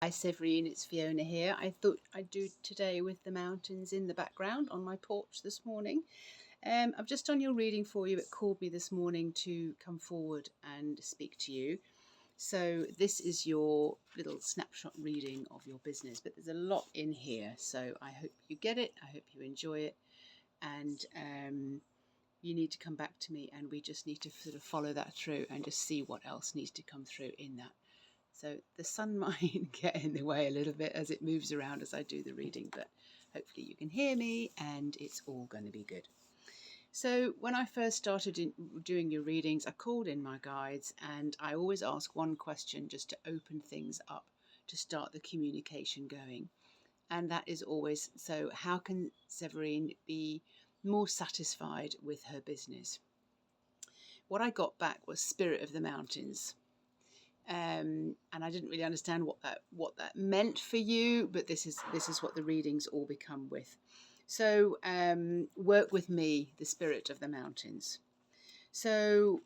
Hi Severine, it's Fiona here. I thought I'd do today with the mountains in the background on my porch this morning. I've just done your reading for you. It called me this morning to come forward and speak to you. So this is your little snapshot reading of your business, but there's a lot in here. So I hope you get it. I hope you enjoy it. And you need to come back to me, and we just need to sort of follow that through and just see what else needs to come through in that. So the sun might get in the way a little bit as it moves around as I do the reading, but hopefully you can hear me and it's all going to be good. So when I first started doing your readings, I called in my guides, and I always ask one question just to open things up, to start the communication going. And that is always, so how can Severine be more satisfied with her business? What I got back was Spirit of the Mountains. And I didn't really understand what that meant for you, but this is what the readings all become with. So work with me, the Spirit of the Mountains. So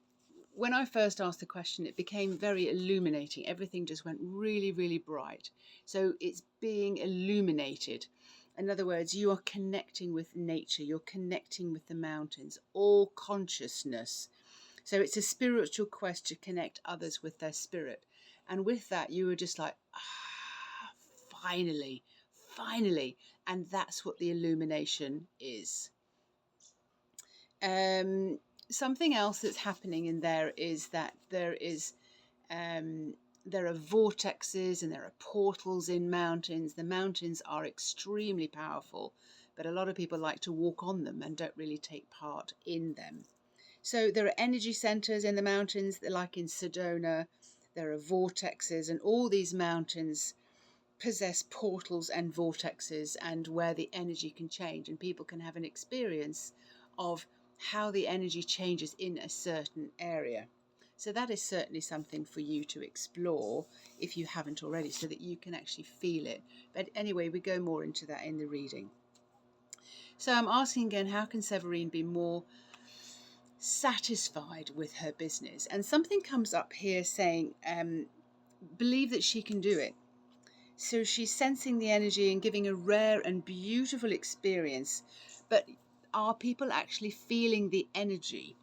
when I first asked the question, it became very illuminating. Everything just went really, really bright. So it's being illuminated. In other words, you are connecting with nature, you're connecting with the mountains, all consciousness. So it's a spiritual quest to connect others with their spirit. And with that, you were just like, finally, finally. And that's what the illumination is. Something else that's happening in there is that there are vortexes and there are portals in mountains. The mountains are extremely powerful, but a lot of people like to walk on them and don't really take part in them. So there are energy centers in the mountains, like in Sedona. There are vortexes, and all these mountains possess portals and vortexes, and where the energy can change, and people can have an experience of how the energy changes in a certain area. So that is certainly something for you to explore if you haven't already, so that you can actually feel it. But anyway, we go more into that in the reading. So I'm asking again, how can Severine be more satisfied with her business? And something comes up here saying, believe that she can do it. So she's sensing the energy and giving a rare and beautiful experience, but are people actually feeling the energy?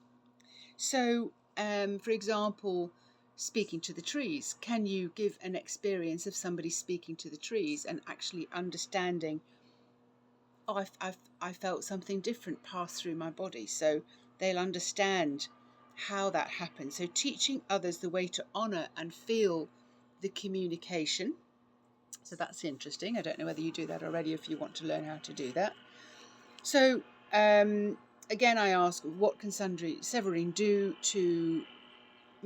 So for example, speaking to the trees, can you give an experience of somebody speaking to the trees and actually understanding, oh, I felt something different pass through my body? So they'll understand how that happens. So teaching others the way to honor and feel the communication. So that's interesting. I don't know whether you do that already, if you want to learn how to do that. So again, I ask, what can Severine do to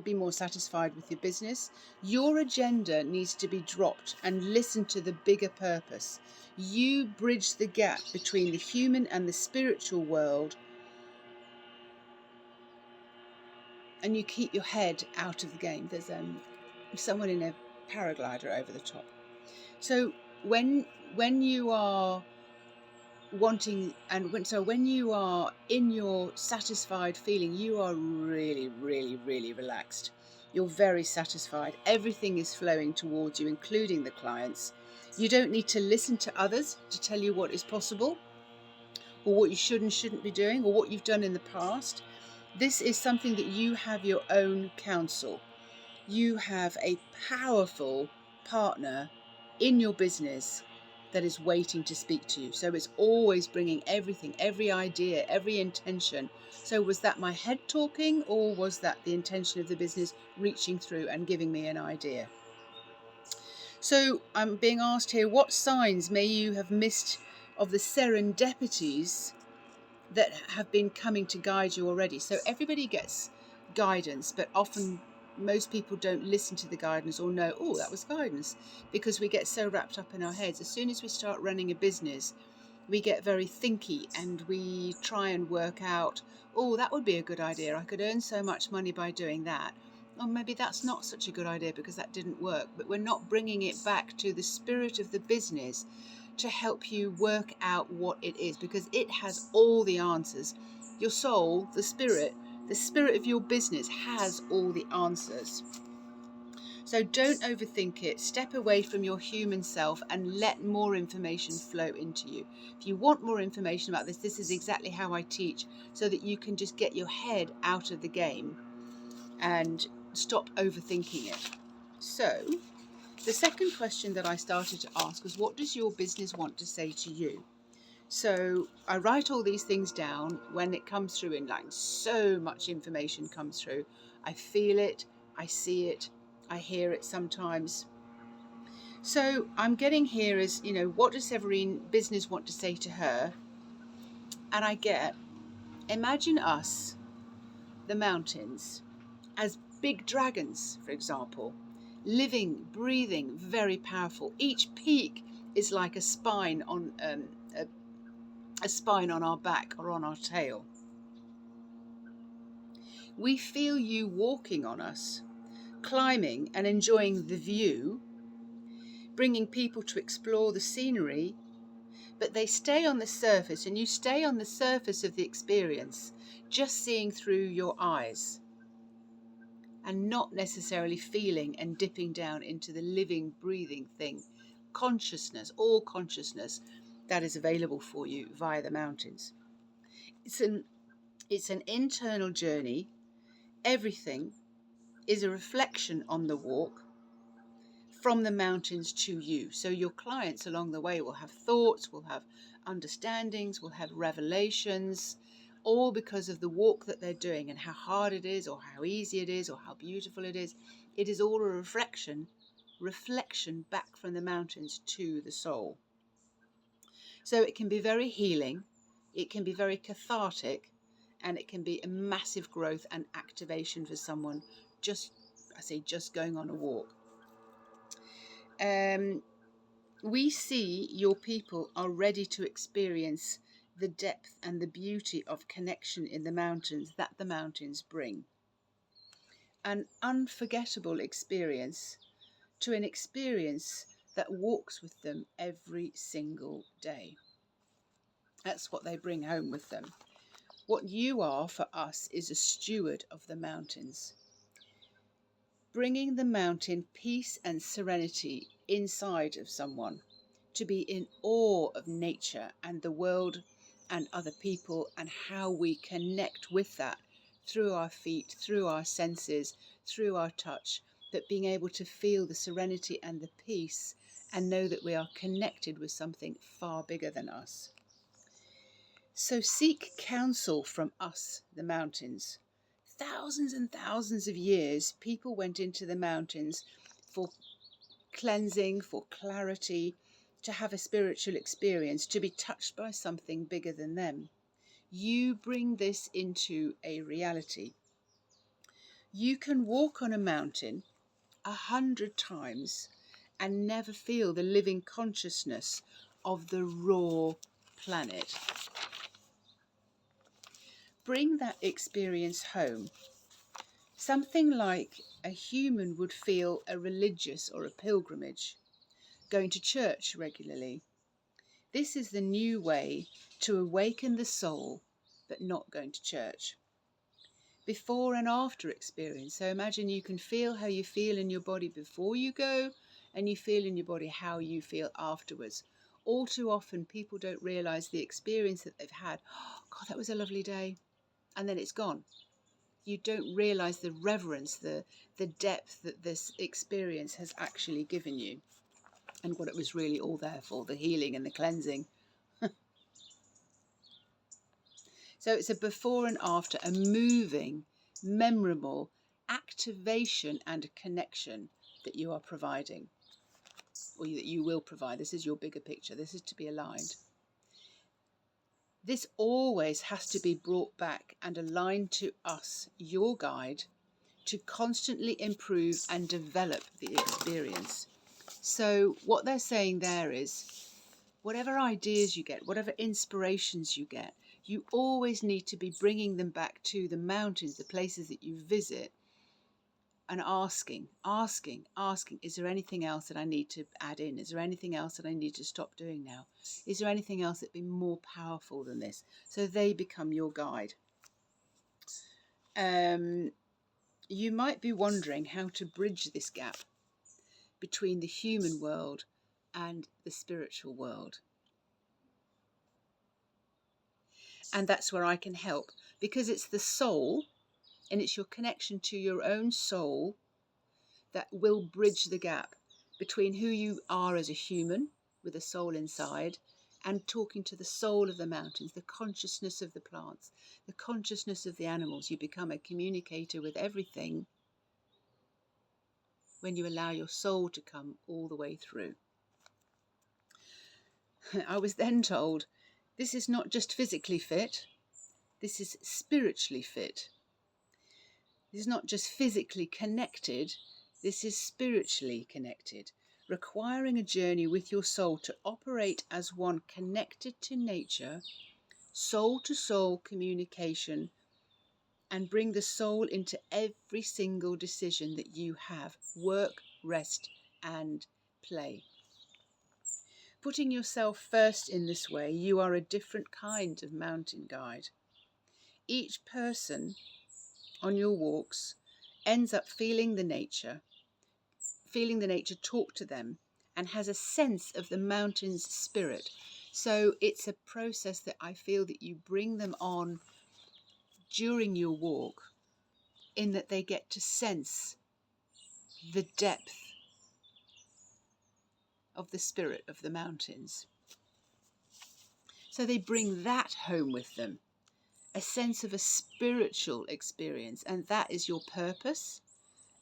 be more satisfied with your business? Your agenda needs to be dropped and listen to the bigger purpose. You bridge the gap between the human and the spiritual world, and you keep your head out of the game. There's someone in a paraglider over the top. So when you are wanting, and when you are in your satisfied feeling, you are really, really, really relaxed. You're very satisfied. Everything is flowing towards you, including the clients. You don't need to listen to others to tell you what is possible, or what you should and shouldn't be doing, or what you've done in the past. This is something that you have your own counsel. You have a powerful partner in your business that is waiting to speak to you. So it's always bringing everything, every idea, every intention. So was that my head talking, or was that the intention of the business reaching through and giving me an idea? So I'm being asked here, what signs may you have missed of the serendipities that have been coming to guide you already? So everybody gets guidance, but often most people don't listen to the guidance or know, oh, that was guidance, because we get so wrapped up in our heads. As soon as we start running a business, we get very thinky, and we try and work out, oh, that would be a good idea. I could earn so much money by doing that. Or maybe that's not such a good idea because that didn't work. But we're not bringing it back to the spirit of the business to help you work out what it is, because it has all the answers. Your soul, the spirit of your business has all the answers. So don't overthink it. Step away from your human self and let more information flow into you. If you want more information about this, this is exactly how I teach, so that you can just get your head out of the game and stop overthinking it. So the second question that I started to ask was, what does your business want to say to you? So I write all these things down. When it comes through in line, so much information comes through. I feel it, I see it, I hear it sometimes. So I'm getting here as, what does Severine business want to say to her? And I get, imagine us, the mountains, as big dragons, for example, living, breathing, very powerful. Each peak is like a spine on a spine on our back or on our tail. We feel you walking on us, climbing and enjoying the view, bringing people to explore the scenery, but they stay on the surface, and you stay on the surface of the experience, just seeing through your eyes and not necessarily feeling and dipping down into the living, breathing thing, consciousness, all consciousness that is available for you via the mountains. It's an internal journey. Everything is a reflection on the walk from the mountains to you. So your clients along the way will have thoughts, will have understandings, will have revelations, all because of the walk that they're doing and how hard it is, or how easy it is, or how beautiful it is. It is all a reflection back from the mountains to the soul. So it can be very healing, it can be very cathartic, and it can be a massive growth and activation for someone just going on a walk. We see your people are ready to experience the depth and the beauty of connection in the mountains that the mountains bring. An unforgettable experience, to an experience that walks with them every single day. That's what they bring home with them. What you are for us is a steward of the mountains, bringing the mountain peace and serenity inside of someone, to be in awe of nature and the world and other people, and how we connect with that through our feet, through our senses, through our touch, but being able to feel the serenity and the peace and know that we are connected with something far bigger than us. So seek counsel from us, the mountains. Thousands and thousands of years, people went into the mountains for cleansing, for clarity, to have a spiritual experience, to be touched by something bigger than them. You bring this into a reality. You can walk on a mountain 100 times and never feel the living consciousness of the raw planet. Bring that experience home. Something like a human would feel a religious or a pilgrimage, going to church regularly. This is the new way to awaken the soul, but not going to church. Before and after experience. So imagine you can feel how you feel in your body before you go, and you feel in your body how you feel afterwards. All too often people don't realise the experience that they've had. Oh, God, that was a lovely day. And then it's gone. You don't realise the reverence, the depth that this experience has actually given you, and what it was really all there for, the healing and the cleansing. So it's a before and after, a moving, memorable activation and a connection that you are providing, or that you will provide. This is your bigger picture. This is to be aligned. This always has to be brought back and aligned to us, your guide, to constantly improve and develop the experience. So what they're saying there is, whatever ideas you get, whatever inspirations you get, you always need to be bringing them back to the mountains, the places that you visit, and asking, is there anything else that I need to add in? Is there anything else that I need to stop doing now? Is there anything else that'd be more powerful than this? So they become your guide. You might be wondering how to bridge this gap. between the human world and the spiritual world. And that's where I can help, because it's the soul and it's your connection to your own soul that will bridge the gap between who you are as a human with a soul inside and talking to the soul of the mountains, the consciousness of the plants, the consciousness of the animals. You become a communicator with everything when you allow your soul to come all the way through. I was then told, this is not just physically fit, this is spiritually fit. This is not just physically connected, this is spiritually connected, requiring a journey with your soul to operate as one connected to nature, soul-to-soul communication, and bring the soul into every single decision that you have, work, rest, and play. Putting yourself first in this way, you are a different kind of mountain guide. Each person on your walks ends up feeling the nature talk to them, and has a sense of the mountain's spirit. So it's a process that I feel that you bring them on during your walk, in that they get to sense the depth of the spirit of the mountains. So they bring that home with them, a sense of a spiritual experience, and that is your purpose,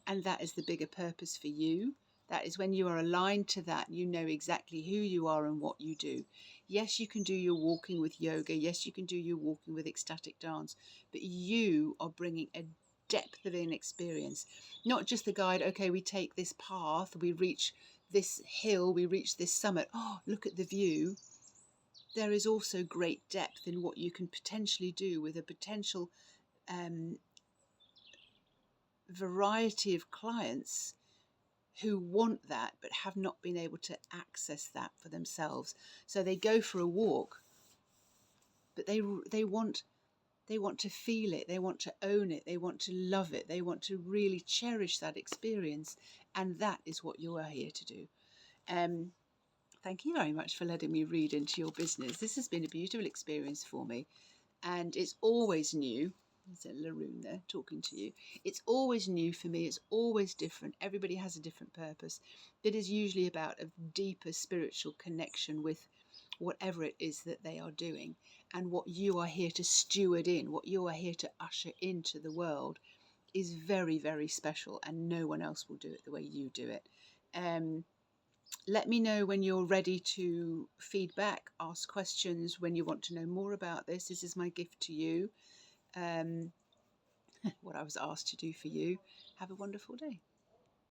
and that is the bigger purpose for you. That is when you are aligned to that, you know exactly who you are and what you do. Yes, you can do your walking with yoga. Yes, you can do your walking with ecstatic dance, but you are bringing a depth of an experience, not just the guide. Okay, we take this path, we reach this hill, we reach this summit. Oh, look at the view. There is also great depth in what you can potentially do with a potential variety of clients who want that but have not been able to access that for themselves. So they go for a walk, but they want to feel it, they want to own it, they want to love it, they want to really cherish that experience, and that is what you are here to do. Thank you very much for letting me read into your business. This has been a beautiful experience for me, and it's always new. There's a Laroon there talking to you. It's always new for me. It's always different. Everybody has a different purpose. It is usually about a deeper spiritual connection with whatever it is that they are doing, and what you are here to steward in, what you are here to usher into the world is very, very special, and no one else will do it the way you do it. Let me know when you're ready to feedback, ask questions, when you want to know more about this. This is my gift to you. What I was asked to do for you. Have a wonderful day.